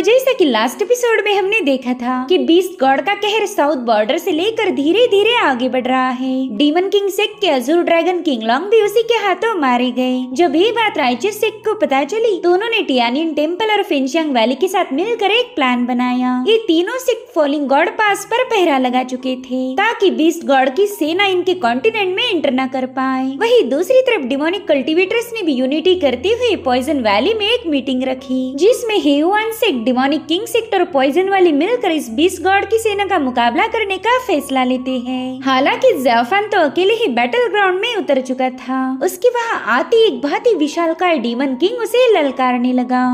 जैसा कि last episode में हमने देखा था कि बीस्ट गॉड का कहर साउथ बॉर्डर से लेकर धीरे धीरे आगे बढ़ रहा है। डीमन किंग सेक के अजूर ड्रैगन किंगलोंग भी उसी के हाथों मारे गए। जब ये बात राइचस सेक को पता चली तो उन्होंने टियानियन टेम्पल और फेंगशियांग वैली के साथ मिलकर एक प्लान बनाया। ये तीनों सिख फॉलिंग गॉड पास पर पहरा लगा चुके थे ताकि बीस्ट गॉड की सेना इनके कॉन्टिनेंट में एंटर न कर पाए। वही दूसरी तरफ डिमोनिक कल्टिवेटर्स ने भी यूनिटी करते हुए पॉइजन वैली में एक मीटिंग रखी, जिसमें हेयुआन सेक्ट, डिमोनिक किंग सेक्ट और पॉइजन वाली मिलकर इस बीस्ट गॉड की सेना का मुकाबला करने का फैसला लेते हैं। हालांकि ज़ेफान तो अकेले ही बैटल ग्राउंड में उतर चुका था। उसके वहां आती एक बहुत ही विशालकाय डीमन किंग उसे ललकारने लगा।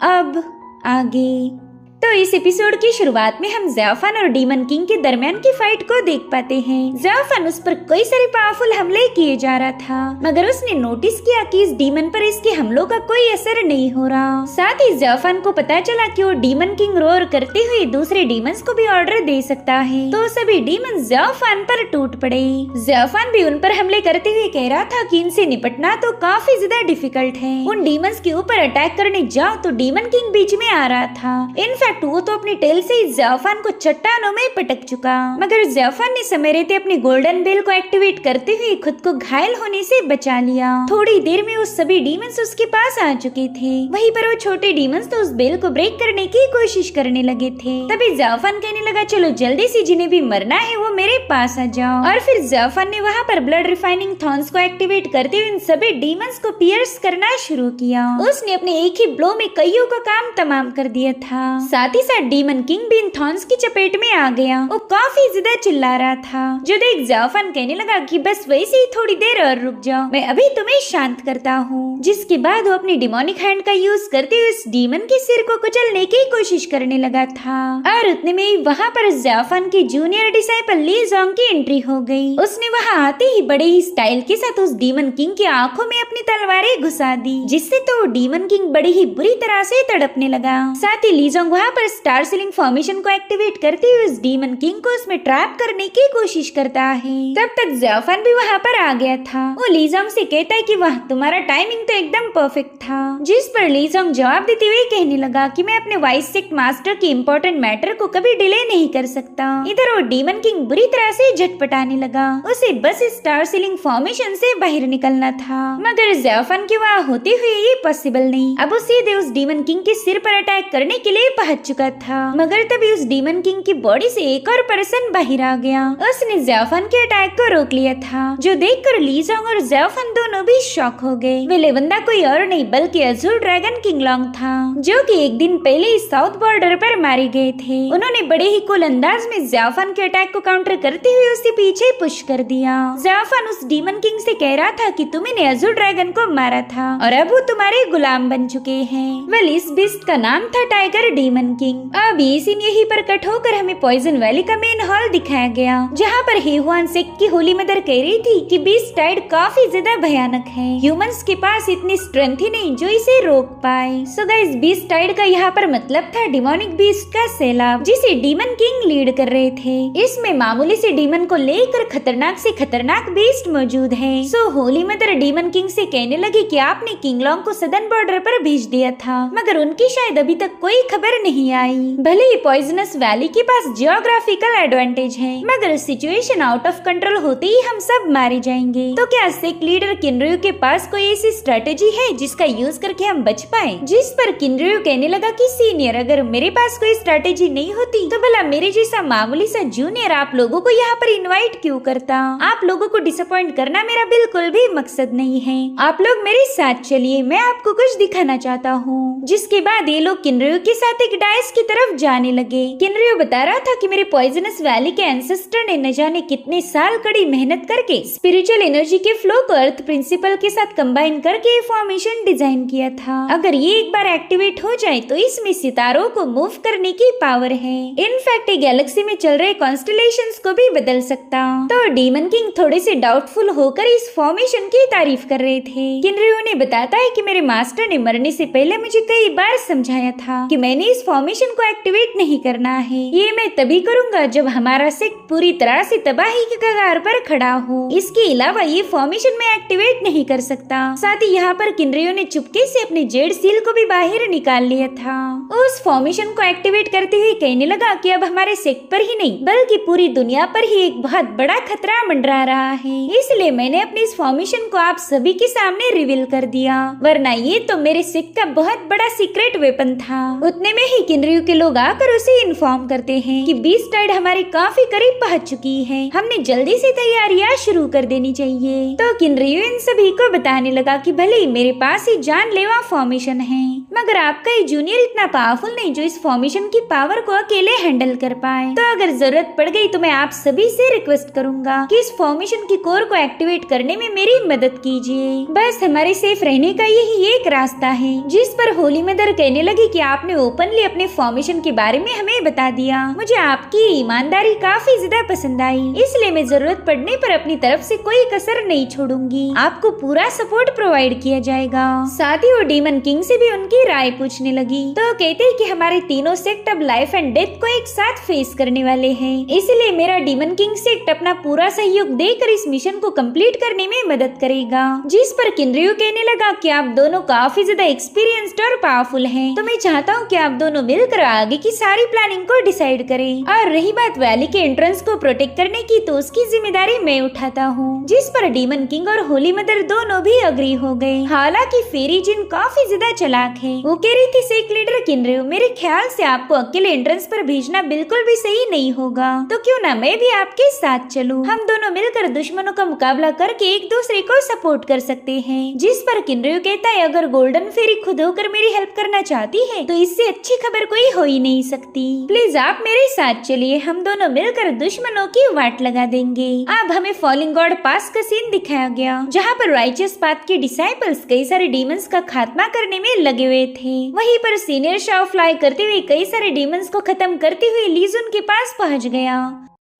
अब आगे तो इस एपिसोड की शुरुआत में हम ज़ेफान और डीमन किंग के दरमियान की फाइट को देख पाते हैं। ज़ेफान उस पर कई सारे पावरफुल हमले किए जा रहा था, मगर उसने नोटिस किया कि इस डीमन पर इसके हमलों का कोई असर नहीं हो रहा। साथ ही ज़ेफान को पता चला कि वो डीमन किंग रोर करते हुए दूसरे डीमंस को भी ऑर्डर दे सकता है। तो सभी डीमन ज़ेफान पर टूट पड़े। ज़ेफान भी उन पर हमले करते हुए कह रहा था कि इनसे निपटना तो काफी ज्यादा डिफिकल्ट है। उन डीमंस के ऊपर अटैक करने जाओ तो डीमन किंग बीच में आ रहा था। इनफैक्ट वो तो अपनी टेल से ज़ेफान को चट्टानों में पटक चुका, मगर ज़ेफान ने समय रहते अपनी गोल्डन बेल को एक्टिवेट करते हुए खुद को घायल होने से बचा लिया। थोड़ी देर में वो सभी डीमंस उसके पास आ चुके थे। वहीं पर वो छोटे डीमंस तो उस बेल को ब्रेक करने की कोशिश करने लगे थे। तभी ज़ेफान कहने लगा, चलो जल्दी से जिन्हें भी मरना है वो मेरे पास आ जाओ। और फिर ज़ेफान ने वहाँ पर ब्लड रिफाइनिंग थॉर्न्स को एक्टिवेट करते हुए इन सभी डीमंस को पियर्स करना शुरू किया। उसने अपने एक ही ब्लो में कईयों का काम तमाम कर दिया था। साथ ही साथ डीमन किंग भी इन थॉर्न्स की चपेट में आ गया। वो काफी ज्यादा चिल्ला रहा था, जो देख ज़ेफान कहने लगा कि बस वैसे ही थोड़ी देर और रुक जाओ, मैं अभी तुम्हें शांत करता हूँ। जिसके बाद वो अपनी डिमोनिक हैंड का यूज करते हुए उस डीमन के सिर को कुचलने की कोशिश करने लगा था। और उतने में ही वहाँ पर ज़ेफान की जूनियर डिसाइपल ली जोंग की एंट्री हो गई। उसने वहाँ आते ही बड़े ही स्टाइल के साथ उस डीमन किंग की आंखों में अपनी तलवारें घुसा दी, जिससे तो वो डीमन किंग बड़ी ही बुरी तरह से तड़पने लगा। साथ ही ली जोंग वहाँ पर स्टार सीलिंग फॉर्मेशन को एक्टिवेट करते हुए उस डीमन किंग को उसमें ट्रैप करने की कोशिश करता है। तब तक ज़ेफान भी वहाँ पर आ गया था। वो ली जोंग से कहता है कि वाह, तुम्हारा टाइमिंग तो एकदम परफेक्ट था। जिस पर ली जोंग जवाब देते हुए कहने लगा कि मैं अपने वाइस सेक्ट मास्टर की इम्पोर्टेंट मैटर को कभी डिले नहीं कर सकता। इधर वो डीमन किंग बुरी तरह से झटपटाने लगा। उसे बस स्टार सीलिंग फॉर्मेशन से बाहर निकलना था, मगर ज़ेफान के वहाँ होते हुए ये पॉसिबल नहीं। अब वो सीधे उस डीमन किंग के सिर पर अटैक करने के लिए पहुंच चुका था, मगर तभी उस डीमन किंग की बॉडी से एक और पर्सन बाहर आ गया। उसने ज़ेफान के अटैक को रोक लिया था, जो देखकर ली जोंग और ज़ेफान दोनों भी शॉक हो गए। वे बंदा कोई और नहीं बल्कि अजूर ड्रैगन किंगलोंग था, जो कि एक दिन पहले इस साउथ बॉर्डर पर मारे गए थे। उन्होंने बड़े ही कूल अंदाज में ज़ेफान के अटैक को काउंटर करते हुए उसके पीछे पुश कर दिया। ज़ेफान उस डीमन किंग से कह रहा था कि तुमने अजूर ड्रैगन को मारा था और अब वो तुम्हारे गुलाम बन चुके हैं। वेल, इस बीस्ट का नाम था टाइगर डीमन किंग। अब ये सीन यहीं पर कट होकर हमें पॉइजन वैली का मेन हॉल दिखाया गया, जहाँ पर हेयुआन सेक्ट की होली मदर कह रही थी कि बीस्ट टाइड काफी ज्यादा भयानक है। ह्यूमंस के पास इतनी स्ट्रेंथ ही नहीं जो इसे रोक पाए। सो गाइस, बीस्ट टाइड का यहाँ पर मतलब था डिमोनिक बीस्ट का सैलाब, जिसे डीमन किंग लीड कर रहे थे। इसमें मामूली से डीमन को लेकर खतरनाक से खतरनाक बीस्ट मौजूद है। सो होली मदर डीमन किंग से कहने लगी कि आपने किंगलोंग को सदर्न बॉर्डर पर भेज दिया था, मगर उनकी शायद अभी तक कोई खबर नहीं आई। भले ही पॉइजनस वैली के पास जियोग्राफिकल एडवांटेज है, मगर सिचुएशन आउट ऑफ कंट्रोल होते ही हम सब मारे जाएंगे। तो क्या सेक्ट लीडर किनरयू के पास कोई ऐसी स्ट्रेटेजी है जिसका यूज करके हम बच पाए? जिस पर किनरयू कहने लगा कि सीनियर, अगर मेरे पास कोई स्ट्रेटेजी नहीं होती तो भला मेरे जैसा मामूली सा जूनियर आप लोगों को यहाँ पर इनवाइट क्यों करता? आप लोगों को डिसअपॉइंट करना मेरा बिल्कुल भी मकसद नहीं है। आप लोग मेरे साथ चलिए, मैं आपको कुछ दिखाना चाहता हूँ। जिसके बाद ये लोग किनरयू के साथ एक डाइस की तरफ जाने लगे। किनरयू बता रहा था कि मेरे पॉइजनस वैली के एंसेस्टर ने न जाने कितने साल कड़ी मेहनत करके स्पिरिचुअल एनर्जी के फ्लो को अर्थ प्रिंसिपल के साथ कंबाइन करके फॉर्मेशन डिजाइन किया था। अगर ये एक बार एक्टिवेट हो जाए तो इसमें सितारों को मूव करने की पावर है। इनफैक्ट ये गैलेक्सी में चल रहे कॉन्स्टेलेशंस को भी बदल सकता। तो डीमन किंग थोड़े से डाउटफुल होकर इस फॉर्मेशन की तारीफ कर रहे थे। किनरयू ने बताता है कि मेरे मास्टर ने मरने से पहले मुझे कई बार समझाया था कि मैंने इस फॉर्मेशन को एक्टिवेट नहीं करना है। ये मैं तभी करूँगा जब हमारा सेक्ट पूरी तरह से तबाही के कगार पर खड़ा हो। इसके अलावा ये फॉर्मेशन में एक्टिवेट नहीं कर सकता। साथ ही यहाँ पर किनरियो ने चुपके से अपने जेड सील को भी बाहर निकाल लिया था। उस फॉर्मेशन को एक्टिवेट करते हुए कहने लगा कि अब हमारे सेक्ट पर ही नहीं बल्कि पूरी दुनिया पर ही एक बहुत बड़ा खतरा मंडरा रहा है, इसलिए मैंने अपने इस फॉर्मेशन को आप सभी के सामने रिवील कर दिया, वरना ये तो मेरे सेक्ट का बहुत बड़ा सीक्रेट वेपन था। उतने में ही किनरियो के लोग आकर उसे इन्फॉर्म करते हैं कि बीस्ट टाइड हमारे काफी करीब पहुंच चुकी है, हमने जल्दी से तैयारियां शुरू कर देनी चाहिए। तो किनरियो इन सभी को बताने लगा कि भले ही मेरे पास ही जानलेवा फॉर्मेशन है, मगर आपका ये जूनियर इतना पावरफुल नहीं जो इस फॉर्मेशन की पावर को अकेले हैंडल कर पाए। तो अगर जरूरत पड़ गई तो मैं आप सभी से रिक्वेस्ट करूंगा कि इस फॉर्मेशन की कोर को एक्टिवेट करने में मेरी मदद कीजिए। बस हमारे सेफ रहने का यही एक रास्ता है। जिस पर होली मदर कहने लगी कि आपने ओपनली अपने फॉर्मेशन के बारे में हमें बता दिया, मुझे आपकी ईमानदारी काफी ज्यादा पसंद आई, इसलिए मैं जरूरत पड़ने पर अपनी तरफ से कोई कसर नहीं छोड़ूंगी, आपको पूरा सपोर्ट प्रोवाइड किया जाएगा। साथ ही वो डीमन किंग से भी उनकी राय पूछने लगी। तो कहते कि हमारे तीनों सेक्ट अब लाइफ एंड डेथ को एक साथ फेस करने वाले हैं, इसलिए मेरा डीमन किंग सेक्ट अपना पूरा सहयोग देकर इस मिशन को कंप्लीट करने में मदद करेगा। जिस पर किनरियो कहने लगा कि आप दोनों काफी ज्यादा एक्सपीरियंस्ड और पावरफुल हैं, तो मैं चाहता हूँ कि आप दोनों मिलकर आगे की सारी प्लानिंग को डिसाइड करें। और रही बात वैली के एंट्रेंस को प्रोटेक्ट करने की, तो उसकी जिम्मेदारी मैं उठाता हूँ। जिस पर डीमन किंग और होली मदर दोनों भी अग्री हो गए। हालांकि फेरी जिन काफी ज्यादा चालाक है। वो कह रही थी सेक्ट लीडर किनरियो, मेरे ख्याल से आपको अकेले एंट्रेंस पर भेजना बिल्कुल भी सही नहीं होगा, तो क्यों ना मैं भी आपके साथ चलूं। हम दोनों मिलकर दुश्मनों का मुकाबला करके एक दूसरे को सपोर्ट कर सकते हैं। जिस पर किनरियो कहता है, अगर गोल्डन फेरी खुद होकर मेरी हेल्प करना चाहती है तो इससे अच्छी खबर कोई हो ही नहीं सकती। प्लीज आप मेरे साथ चलिए, हम दोनों मिलकर दुश्मनों की वाट लगा देंगे। अब हमें फॉलिंग गॉड पास का सीन दिखाया गया, जहाँ पर राइचियस पाथ के डिसाइपल्स कई सारे डीमंस का खात्मा करने में लगे हुए थे। वहीं पर सीनियर शाओ फ्लाई करते हुए कई सारे डीमंस को खत्म करते हुए लीजुन के पास पहुंच गया।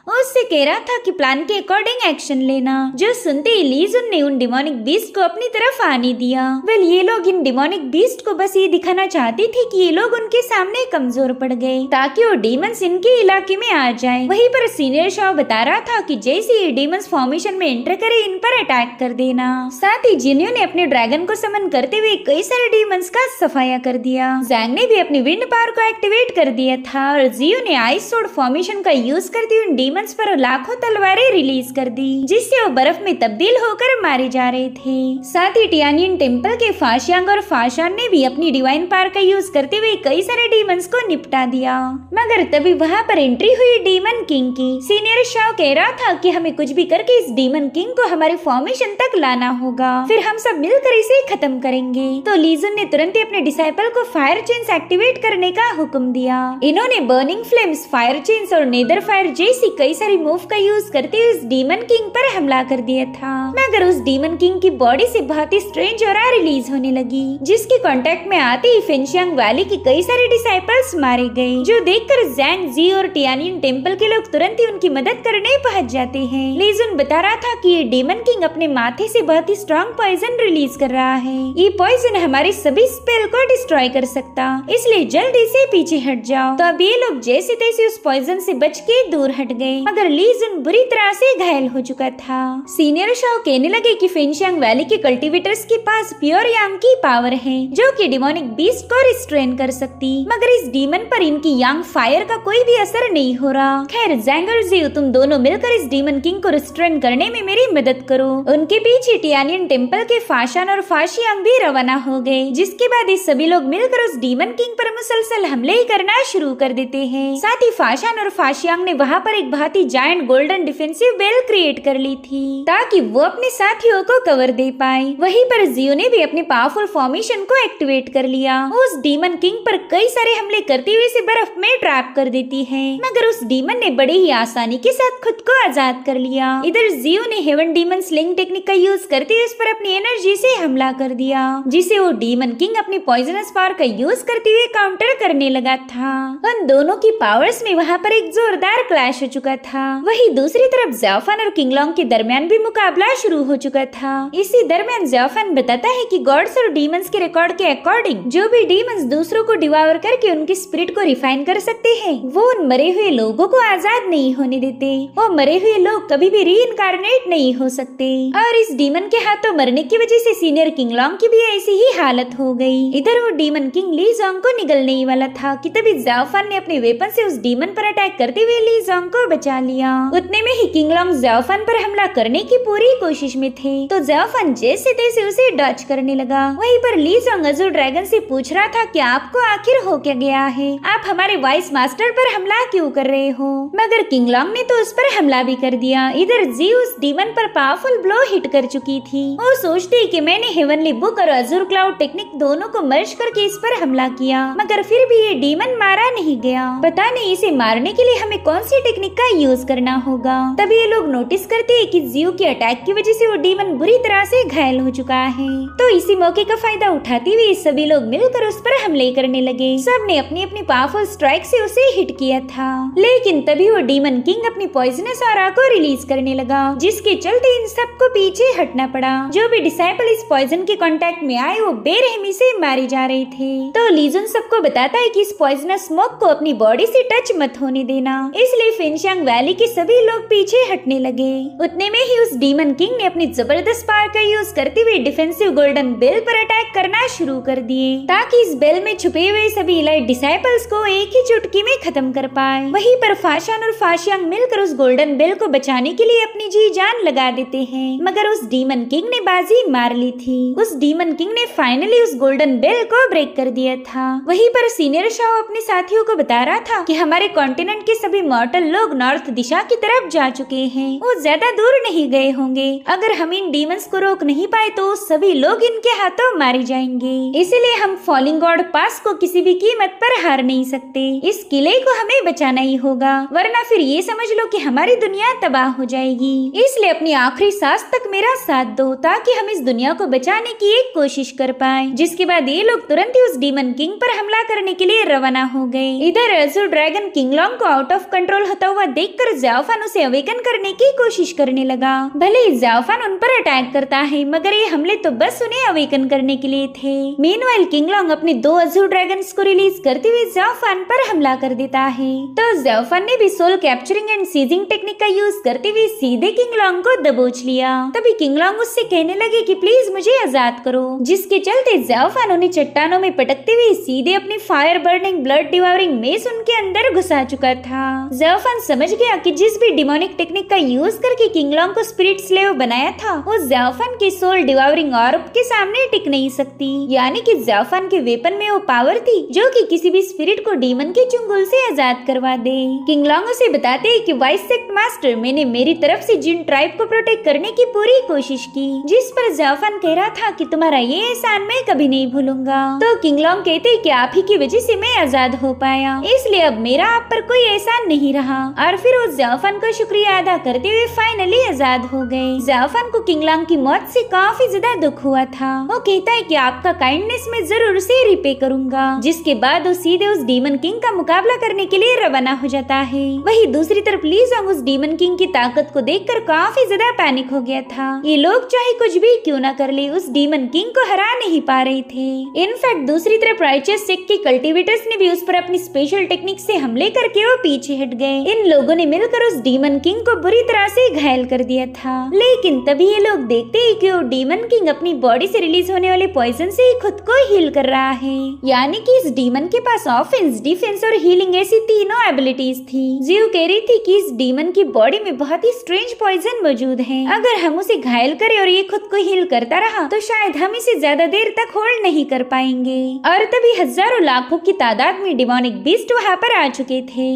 उससे कह रहा था कि प्लान के अकॉर्डिंग एक्शन लेना। जो सुनते ही लीजुन ने उन डिमोनिक बीस्ट को अपनी तरफ आने दिया। वेल, ये लोग इन डिमोनिक बीस्ट को बस ये दिखाना चाहती थी कि ये लोग उनके सामने कमजोर पड़ गए, ताकि वो डीमंस इनके इलाके में आ जाए। वहीं पर सीनियर शाओ बता रहा था कि जैसे ये डीमंस फॉर्मेशन में एंटर करे, इन पर अटैक कर देना। साथ ही जिन्यो ने अपने ड्रैगन को समन करते हुए कई सारे डीमंस का सफाया कर दिया। जैंग ने भी अपनी विंड पावर को एक्टिवेट कर दिया था और जियो ने आइस सोर्ड फॉर्मेशन का यूज करते हुए डीमंस पर लाखों तलवारें रिलीज कर दी, जिससे वो बर्फ में तब्दील होकर मारे जा रहे थे। साथ ही टियानियन टेम्पल के फाशियांग और फाशान ने भी अपनी डिवाइन पावर का यूज करते हुए कई सारे डीमंस को निपटा दिया। मगर तभी वहाँ पर एंट्री हुई डीमन किंग की। सीनियर शाओ कह रहा था कि हमें कुछ भी करके इस डीमन किंग को हमारे फॉर्मेशन तक लाना होगा, फिर हम सब मिलकर इसे खत्म करेंगे। तो लीजुन ने तुरंत ही अपने डिसाइपल को फायर चेन्स एक्टिवेट करने का हुक्म दिया। इन्होंने बर्निंग फ्लेम्स, फायर चेन्स और नेदर फायर जैसी कई सारी मूव का यूज करते हुए उस डीमन किंग पर हमला कर दिया था। मगर उस डीमन किंग की बॉडी से बहुत ही स्ट्रेंज ऑरा रिलीज होने लगी, जिसके कांटेक्ट में आते ही फेंशियांग वैली के कई सारे डिसाइपल्स मारे गए। जो देखकर जैंग, जी और टियानियन टेम्पल के लोग तुरंत ही उनकी मदद करने पहुंच जाते हैं। लीजुन बता रहा था कि ये डीमन किंग अपने माथे से बहुत ही स्ट्रॉन्ग पॉइजन रिलीज कर रहा है। ये पॉइजन हमारे सभी स्पेल को डिस्ट्रॉय कर सकता, इसलिए जल्दी से पीछे हट जाओ। तो अब ये लोग जैसे तैसे उस पॉइजन से बच के दूर हट गए, मगर लीजुन बुरी तरह से घायल हो चुका था। सीनियर शाओ कहने लगे कि फेंशियांग वैली के कल्टीवेटर्स के पास प्योर यांग की पावर है, जो कि डिमोनिक बीस्ट को रिस्ट्रेन कर सकती, मगर इस डीमन पर इनकी यांग फायर का कोई भी असर नहीं हो रहा। खैर, जैंग और जियो, तुम दोनों मिलकर इस डीमन किंग को रिस्ट्रेन करने में मेरी मदद करो। उनके पीछे टियानियन टेम्पल के फाशान और फाशियांग भी रवाना हो गए, जिसके बाद ये सभी लोग मिलकर उस डीमन किंग पर मुसलसल हमले करना शुरू कर देते हैं। साथ ही फाशान और फाशियांग ने वहाँ पर एक बहुत ही giant golden defensive bell create कर ली थी, ताकि वो अपने साथियों को कवर दे पाए। वहीं पर जियो ने भी अपने पावरफुल फॉर्मेशन को एक्टिवेट कर लिया। उस डीमन किंग पर कई सारे हमले करते हुए इसे बर्फ में ट्रैप कर देती है, मगर उस डीमन ने बड़े ही आसानी के साथ खुद को आजाद कर लिया। इधर जियो ने हेवन डीमन स्लिंग टेक्निक का यूज करते हुए उस पर अपनी एनर्जी से हमला कर दिया, जिसे वो डीमन किंग अपनी पॉइजनस पावर का यूज करते हुए काउंटर करने लगा था। उन दोनों की पावर्स में वहाँ पर एक जोरदार क्लैश हो चुका चुका था। वही दूसरी तरफ ज़ाओफान और किंगलोंग के दरमियान भी मुकाबला शुरू हो चुका था। इसी दरमियान ज़ाओफान बताता है कि गॉड्स और डीमंस के रिकॉर्ड के अकॉर्डिंग जो भी डीमंस दूसरों को डिवावर करके उनकी स्पिरिट को रिफाइन कर सकते हैं, वो उन मरे हुए लोगों को आजाद नहीं होने देते। वो मरे हुए लोग कभी भी रीइंकार्नेट नहीं हो सकते। और इस डीमन के हाथों मरने की वजह से सीनियर किंगलोंग की भी ऐसी ही हालत हो गई। इधर वो डीमन किंग ली जोंग को निगलने ही वाला था कि तभी ज़ाओफान ने अपने वेपन से उस डीमन पर अटैक करते हुए ली जोंग को बचा लिया। उतने में ही किंगलोंग ज़ाओफान पर हमला करने की पूरी कोशिश में थे, तो ज़ाओफान जैसे तैसे उसे डॉच करने लगा। वहीं पर ली जोंग अज़ूर ड्रैगन से पूछ रहा था कि आपको आखिर हो क्या गया है, आप हमारे वाइस मास्टर पर हमला क्यों कर रहे हो? मगर किंगलोंग ने तो उस पर हमला भी कर दिया। इधर जी उस डीमन पर पावरफुल ब्लो हिट कर चुकी थी। वो सोचती कि मैंने हेवनली बुक और अज़ूर क्लाउड टेक्निक दोनों को मर्ज करके इस पर हमला किया, मगर फिर भी ये डीमन मारा नहीं गया। पता नहीं इसे मारने के लिए हमें कौन सी टेक्निक का यूज करना होगा। तभी ये लोग नोटिस करते हैं कि जियो के अटैक की वजह से वो डीमन बुरी तरह से घायल हो चुका है। तो इसी मौके का फायदा उठाते हुए सभी लोग मिलकर उस पर हमले करने लगे। सबने अपनी अपनी पावरफुल स्ट्राइक से उसे हिट किया था, लेकिन तभी वो डीमन किंग अपनी पॉइजनस ऑरा को रिलीज करने लगा, जिसके चलते इन सबको पीछे हटना पड़ा। जो भी डिसाइपल इस पॉइजन के कांटेक्ट में आए वो बेरहमी से मारे जा रहे थे। तो लीजुन सबको बताता है कि इस पॉइजनस स्मोक को अपनी बॉडी से टच मत होने देना, इसलिए फिनशांग वैली के सभी लोग पीछे हटने लगे। उतने में ही उस डीमन किंग ने अपनी जबरदस्त पावर का यूज करते हुए डिफेंसिव गोल्डन बेल पर अटैक करना शुरू कर दिए, ताकि इस बेल में छुपे हुए सभी इलाइट डिसाइपल्स को एक ही चुटकी में खत्म कर पाए। वहीं पर फाशान और फाशियांग मिलकर उस गोल्डन बेल को बचाने के लिए अपनी जी जान लगा देते हैं, मगर उस डीमन किंग ने बाजी मार ली थी। उस डीमन किंग ने फाइनली उस गोल्डन बेल को ब्रेक कर दिया था। वहीं पर सीनियर शाओ अपने साथियों को बता रहा था कि हमारे कॉन्टिनेंट के सभी मॉर्टल लोग नॉर्थ दिशा की तरफ जा चुके हैं, वो ज्यादा दूर नहीं गए होंगे। अगर हम इन डीमंस को रोक नहीं पाए तो सभी लोग इनके हाथों मारे जाएंगे, इसलिए हम फॉलिंग गॉड पास को किसी भी कीमत पर हार नहीं सकते। इस किले को हमें बचाना ही होगा, वरना फिर ये समझ लो कि हमारी दुनिया तबाह हो जाएगी। इसलिए अपनी आखिरी सांस तक मेरा साथ दो, ताकि हम इस दुनिया को बचाने की एक कोशिश कर पाए। जिसके बाद ये लोग तुरंत ही उस डीमन किंग पर हमला करने के लिए रवाना हो गए। इधर अज़ूर ड्रैगन किंगलोंग को आउट ऑफ कंट्रोल होता हुआ देखकर ज़ाओफान उसे अवेकन करने की कोशिश करने लगा। भले ही ज़ाओफान उन पर अटैक करता है, मगर ये हमले तो बस उन्हें अवेकन करने के लिए थे। मीनवाइल किंगलोंग अपने 2 अज़ूर ड्रैगन्स को रिलीज करते हुए ज़ाओफान पर हमला कर देता है। तो ज़ाओफान ने भी soul capturing and seizing technique का यूज करते हुए सीधे किंगलोंग को दबोच लिया। तभी किंगलोंग उससे कहने लगे कि प्लीज मुझे आजाद करो, जिसके चलते ज़ाओफान उन्हें चट्टानों में पटकते हुए सीधे अपनी फायर बर्निंग ब्लड डिवावरिंग मेस उनके अंदर घुसा चुका था। ज़ाओफान समझ गया कि जिस भी डिमोनिक टेक्निक का यूज करके किंगलोंग को स्पिरिट स्लेव बनाया था, वो ज़ाओफान की सोल डिवावरिंग ऑर्ब के सामने टिक नहीं सकती। यानी कि ज़ाओफान के वेपन में वो पावर थी जो कि किसी भी स्पिरिट को डीमन के चुंगल से आजाद करवा दे। किंगलोंग उसे बताते हैं कि वाइस सेक्ट मास्टर, मैंने मेरी तरफ से जिन ट्राइब को प्रोटेक्ट करने की पूरी कोशिश की, जिस पर ज़ाओफान कह रहा था कि तुम्हारा ये एहसान मैं कभी नहीं भूलूंगा। तो किंगलोंग कहते कि आप ही की वजह से मैं आजाद हो पाया, इसलिए अब मेरा आप पर कोई एहसान नहीं रहा। और फिर वो ज़ाओफान का शुक्रिया अदा करते हुए फाइनली आजाद हो गए। ज़ाओफान को किंगलोंग की मौत से काफी ज्यादा दुख हुआ था। वो कहता है कि आपका काइंडनेस मैं जरूर से रिपे करूंगा। जिसके बाद वो सीधे उस डीमन किंग का मुकाबला करने के लिए रवाना हो जाता है। वही दूसरी तरफ ली जोंग उस डीमन किंग की ताकत को देखकर काफी ज्यादा पैनिक हो गया था। ये लोग चाहे कुछ भी क्यों न कर ले, उस डीमन किंग को हरा नहीं पा रहे थे। इनफैक्ट दूसरी तरफ राइचस सेक्ट के कल्टिवेटर्स ने भी उस पर अपनी स्पेशल टेक्निक से हमले करके वो पीछे हट गए। इन लोगों ने मिलकर उस डीमन किंग को बुरी तरह से घायल कर दिया था। लेकिन तभी ये लोग देखते हैं कि वो डीमन किंग अपनी बॉडी से रिलीज होने वाले पॉइजन से ही खुद को हील कर रहा है। यानी कि इस डीमन के पास ऑफेंस, डिफेंस और हीलिंग ऐसी तीनों एबिलिटीज थी। जियो कह रही थी कि इस डीमन की बॉडी में बहुत ही स्ट्रेंज पॉइजन मौजूद है। अगर हम उसे घायल करें और ये खुद को हील करता रहा तो शायद हम इसे ज्यादा देर तक होल्ड नहीं कर पाएंगे। और तभी हजारों लाखों की तादाद में डिमोनिक बीस्ट वहाँ पर आ चुके थे।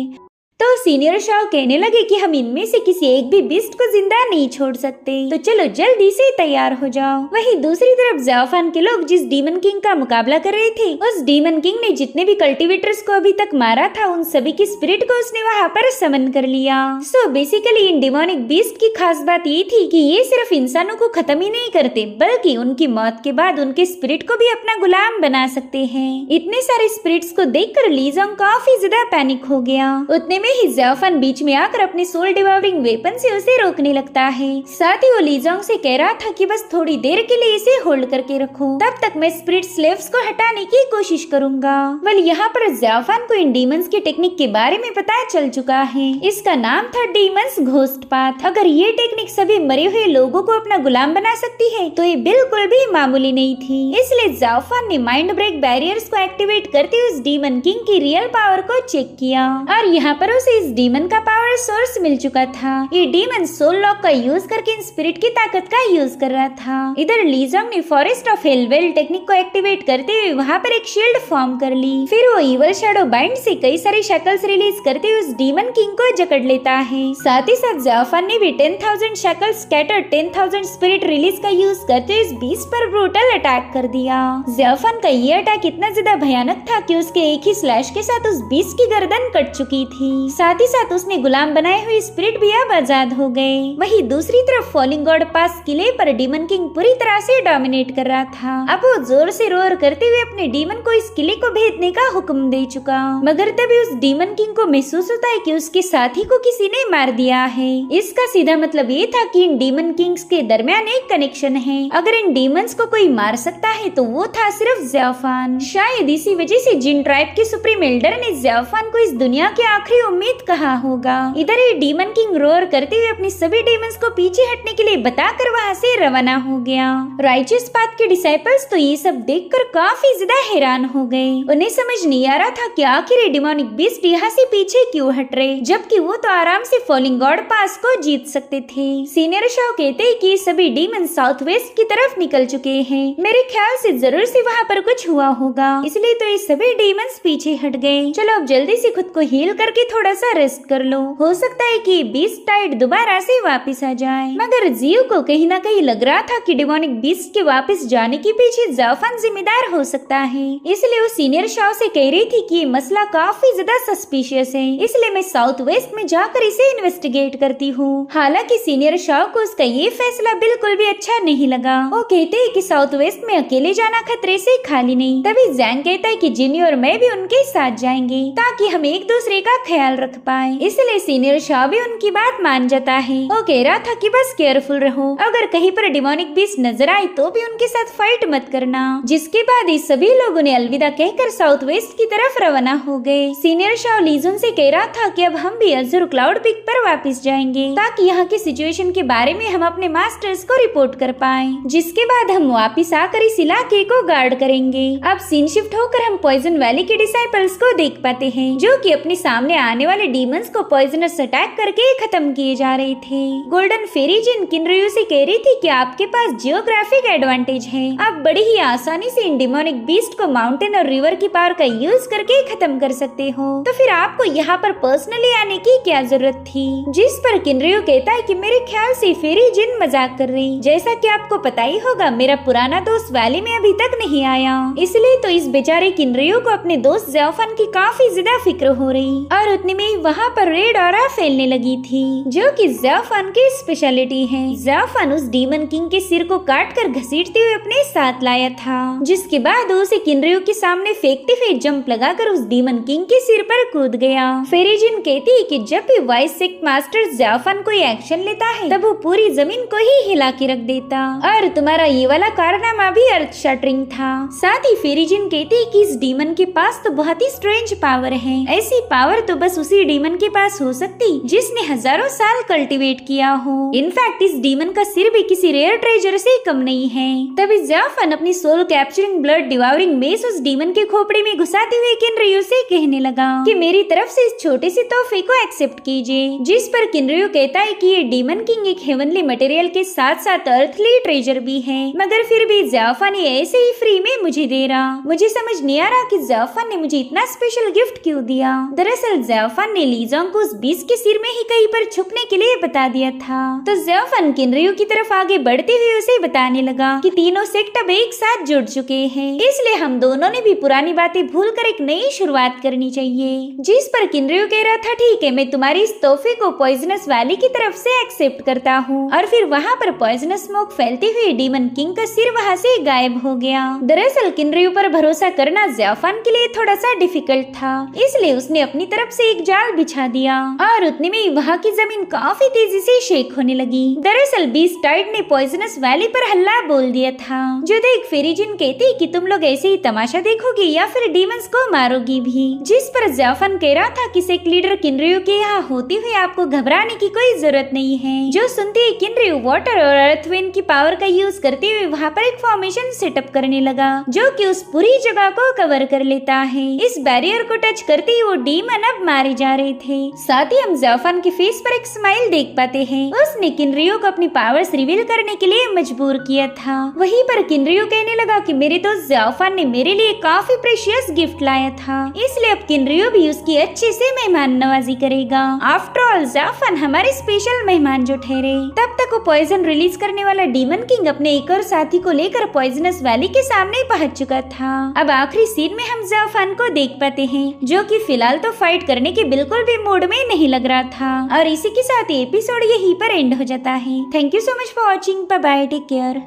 तो सीनियर शाओ कहने लगे कि हम इनमें से किसी एक भी बीस्ट को जिंदा नहीं छोड़ सकते, तो चलो जल्दी से तैयार हो जाओ। वहीं दूसरी तरफ ज़ाओफान के लोग जिस डीमन किंग का मुकाबला कर रहे थे, उस डीमन किंग ने जितने भी कल्टिवेटर्स को अभी तक मारा था उन सभी की स्पिरिट को उसने वहाँ पर समन कर लिया। सो बेसिकली इन डिमोनिक बीस्ट की खास बात ये थी कि ये सिर्फ इंसानों को खत्म ही नहीं करते, बल्कि उनकी मौत के बाद उनके स्पिरिट को भी अपना गुलाम बना सकते हैं। इतने सारे स्पिरिट्स को देखकर ली जोंग काफी ज्यादा पैनिक हो गया। उतने तभी ही ज़ाओफान बीच में आकर अपने सोल डिवावरिंग वेपन से उसे रोकने लगता है। साथ ही वो लीजोंग से कह रहा था कि बस थोड़ी देर के लिए इसे होल्ड करके रखो, तब तक मैं स्पिरिट स्लेव्स को हटाने की कोशिश करूंगा। वेल यहाँ पर ज़ाओफान को इन डीमंस की टेक्निक के बारे में पता चल चुका है। इसका नाम था डीमंस घोस्ट पाथ। अगर ये टेक्निक सभी मरे हुए लोगों को अपना गुलाम बना सकती है तो ये बिल्कुल भी मामूली नहीं थी। इसलिए ज़ाओफान ने माइंड ब्रेक बैरियर्स को एक्टिवेट करते हुए उस डीमन किंग की रियल पावर को चेक किया और यहाँ पर उसे इस डीमन का पावर सोर्स मिल चुका था। ये डीमन सोल लॉक का यूज करके इन स्पिरिट की ताकत का यूज कर रहा था। इधर लीजोंग ने फॉरेस्ट ऑफ हेलवेल टेक्निक को एक्टिवेट करते हुए वहाँ पर एक शील्ड फॉर्म कर ली। फिर वो इवल शैडो बाइंड से कई सारी शक्ल्स रिलीज करते हुए उस डीमन किंग को जकड़ लेता है। साथ ही साथ ज़ाओफान ने भी 10,000 शक्ल्स स्कैटर 10,000 स्पिरिट रिलीज का यूज करते हुए इस बीस्ट पर ब्रूटल अटैक कर दिया। ज़ाओफान का ये अटैक इतना ज्यादा भयानक था कि उसके एक ही स्लैश के साथ उस बीस्ट की गर्दन कट चुकी थी। साथ ही साथ उसने गुलाम बनाए हुए स्पिरिट भी अब आजाद हो गए। वहीं दूसरी तरफ फॉलिंग गॉड पास किले पर डीमन किंग पूरी तरह से डोमिनेट कर रहा था। अब वो जोर से रोर करते हुए अपने डीमन को इस किले को भेजने का हुक्म दे चुका, मगर तभी उस डीमन किंग को महसूस होता है कि उसके साथी को किसी ने मार दिया है। इसका सीधा मतलब ये था कि इन डीमन किंग्स के दरमियान एक कनेक्शन है। अगर इन डीमंस को कोई मार सकता है तो वो था सिर्फ ज़ाओफान। शायद इसी वजह से जिन ट्राइब के सुप्रीम एल्डर ने ज़ाओफान को इस दुनिया की आखिरी उम्मीद कहा होगा। इधर ये डीमन किंग रोर करते हुए अपनी सभी डीमंस को पीछे हटने के लिए बताकर वहाँ से रवाना हो गया। राइचियस पाथ के डिसाइपल्स तो ये सब देखकर काफी ज्यादा हैरान हो गए। उन्हें समझ नहीं आ रहा था कि आखिर ये डिमोनिक बीस्ट यहाँ से पीछे क्यों हट रहे, जबकि वो तो आराम से फॉलिंग गॉड पास को जीत सकते थे। सीनियर शाओ कहते हैं कि सभी डीमन साउथ वेस्ट की तरफ निकल चुके हैं। मेरे ख्याल से जरूर से वहाँ पर कुछ हुआ होगा, इसलिए तो ये सभी डीमंस पीछे हट गए। चलो अब जल्दी से खुद को हील करके थोड़ा सा रेस्ट कर लो, हो सकता है कि बीस्ट टाइड दोबारा से वापस आ जाए। मगर जियो को कहीं ना कहीं लग रहा था कि डिमोनिक बीस्ट के वापस जाने के पीछे ज़ाओफान जिम्मेदार हो सकता है। इसलिए वो सीनियर शाओ से कह रही थी कि ये मसला काफी ज्यादा सस्पिशियस है, इसलिए मैं साउथ वेस्ट में जाकर इसे इन्वेस्टिगेट करती हूँ। हालांकि सीनियर शाओ को उसका ये फैसला बिल्कुल भी अच्छा नहीं लगा। वो कहते हैं कि साउथ वेस्ट में अकेले जाना खतरे से खाली नहीं। तभी जैंग कहता है कि जिनी और मैं भी उनके साथ जाएंगे ताकि हम एक दूसरे का ख्याल रख पाए। इसलिए सीनियर शाओ भी उनकी बात मान जाता है। वो कह रहा था कि बस केयरफुल रहो, अगर कहीं पर डिमोनिक बीस्ट नजर आए तो भी उनके साथ फाइट मत करना। जिसके बाद इस सभी लोगों ने अलविदा कहकर साउथ वेस्ट की तरफ रवाना हो गए। सीनियर शाओ लीजुन से कह रहा था कि अब हम भी अज़ुर क्लाउड पीक पर वापस जाएंगे ताकि यहाँ की सिचुएशन के बारे में हम अपने मास्टर्स को रिपोर्ट कर पाएं। जिसके बाद हम वापस आकर इस इलाके को गार्ड करेंगे। अब सीन शिफ्ट होकर हम पॉइजन वैली के डिसाइपल्स को देख पाते हैं, जो कि अपने सामने आने वाले डीमंस को पॉइजनस अटैक करके खत्म किए जा रहे थे। गोल्डन फेरी जिन किनरियो से कह रही थी कि आपके पास जियोग्राफिक एडवांटेज है, आप बड़ी ही आसानी से इन डिमोनिक बीस्ट को माउंटेन और रिवर की पावर का यूज करके खत्म कर सकते हो, तो फिर आपको यहाँ पर पर्सनली आने की क्या जरूरत थी। जिस पर किनरियो कहता है कि मेरे ख्याल से फेरी जिन मजाक कर रही, जैसा कि आपको पता ही होगा मेरा पुराना दोस्त वैली में अभी तक नहीं आया, इसलिए तो इस बेचारे किनरियो को अपने दोस्त ज़ाओफान की काफी ज्यादा फिक्र हो रही। और उतने में ही वहाँ पर रेड ऑरा फैलने लगी थी, जो कि ज़ाओफान की स्पेशलिटी है। ज़ाओफान उस डीमन किंग के सिर को काट कर घसीटते हुए अपने साथ लाया था, जिसके बाद उसे किनरियो के सामने फेंकते हुए जंप लगाकर उस डीमन किंग के सिर पर कूद गया। फेरीजिन कहती है कि जब भी वाइस सेक्ट मास्टर ज़ाओफान कोई एक्शन लेता है तब वो पूरी जमीन को ही हिला के रख देता, और तुम्हारा ये वाला कारनामा भी अर्थ शटरिंग था। साथ ही फेरीजिन कहती है कि इस डीमन के पास तो बहुत ही स्ट्रेंज पावर है, ऐसी पावर तो बस उसी डीमन के पास हो सकती जिसने हजारों साल कल्टीवेट किया हो। इनफैक्ट इस डीमन का सिर भी किसी रेयर ट्रेजर से कम नहीं है। तभी ज़ाओफान अपनी सोल कैप्चरिंग ब्लड डिवावरिंग मेस उस डीमन के खोपड़ी में घुसाते हुए किनरियो से कहने लगा कि मेरी तरफ से इस छोटे से तोहफे को एक्सेप्ट कीजिए। जिस पर किनरियो कहता है कि ये डीमन किंग एक हेवनली मटेरियल के साथ साथ अर्थली ट्रेजर भी है, मगर फिर भी ज़ाओफान ऐसे ही फ्री में मुझे दे रहा। मुझे समझ नहीं आ रहा कि ज़ाओफान ने मुझे इतना स्पेशल गिफ्ट क्यों दिया। दरअसल ज़ाओफान ने लीजोंग को उस बीस्ट के सिर में ही कहीं पर छुपने के लिए बता दिया था। तो ज़ाओफान किनरियो की तरफ आगे बढ़ते हुए उसे बताने लगा कि तीनों सेक्ट अब एक साथ जुड़ चुके हैं, इसलिए हम दोनों ने भी पुरानी बातें भूलकर एक नई शुरुआत करनी चाहिए। जिस पर किनरियो कह रहा था ठीक है, मैं तुम्हारी इस तोहफे को पॉइजनस वैली की तरफ से एक्सेप्ट करता हूँ। और फिर वहाँ पर पॉइजनस स्मोक फैलते हुए डीमन किंग का सिर वहाँ से गायब हो गया। दरअसल किनरियो पर भरोसा करना ज़ाओफान के लिए थोड़ा सा डिफिकल्ट था, इसलिए उसने अपनी तरफ से एक एक जाल बिछा दिया और उतने में वहाँ की जमीन काफी तेजी से शेक होने लगी। दरअसल बीस्ट टाइड ने पॉइजनस वैली पर हल्ला बोल दिया था, जो देख फेरी जिन कहती कि तुम लोग ऐसे ही तमाशा देखोगी या फिर डीमंस को मारोगी भी। जिस पर ज़ाफन कह रहा था कि सेक्ट लीडर किनरियो के यहाँ होते हुए आपको घबराने की कोई जरूरत नहीं है। जो सुनते ही किनरियो वाटर और अर्थविंड की पावर का यूज करते हुए वहाँ पर एक फॉर्मेशन सेटअप करने लगा, जो कि उस पूरी जगह को कवर कर लेता है। इस बैरियर को टच करते ही वो डीमन अब मारे जा रहे थे। साथ ही हम ज़ाफन के फेस पर एक स्माइल देख पाते हैं। उसने किनरियो को अपनी पावर्स रिवील करने के लिए मजबूर किया था। वहीं पर किनरियो कहने लगा कि मेरे दोस्त ज़ाफन ने मेरे लिए काफी प्रेशियस गिफ्ट लाया था, इसलिए अब किनरियो भी उसकी अच्छे से मेहमान नवाजी करेगा। आफ्टर ऑल ज़ाफन हमारे स्पेशल मेहमान जो ठहरे। तब तक वो पॉइजन रिलीज करने वाला डीमन किंग अपने एक और साथी को लेकर पॉइजनस वैली के सामने पहुंच चुका था। अब आखिरी सीन में हम ज़ाफन को देख पाते हैं, जो कि फिलहाल तो फाइट करने के बिल्कुल भी मूड में नहीं लग रहा था। और इसी के साथ एपिसोड यहीं पर एंड हो जाता है। Thank you so much for watching. Bye bye, take care.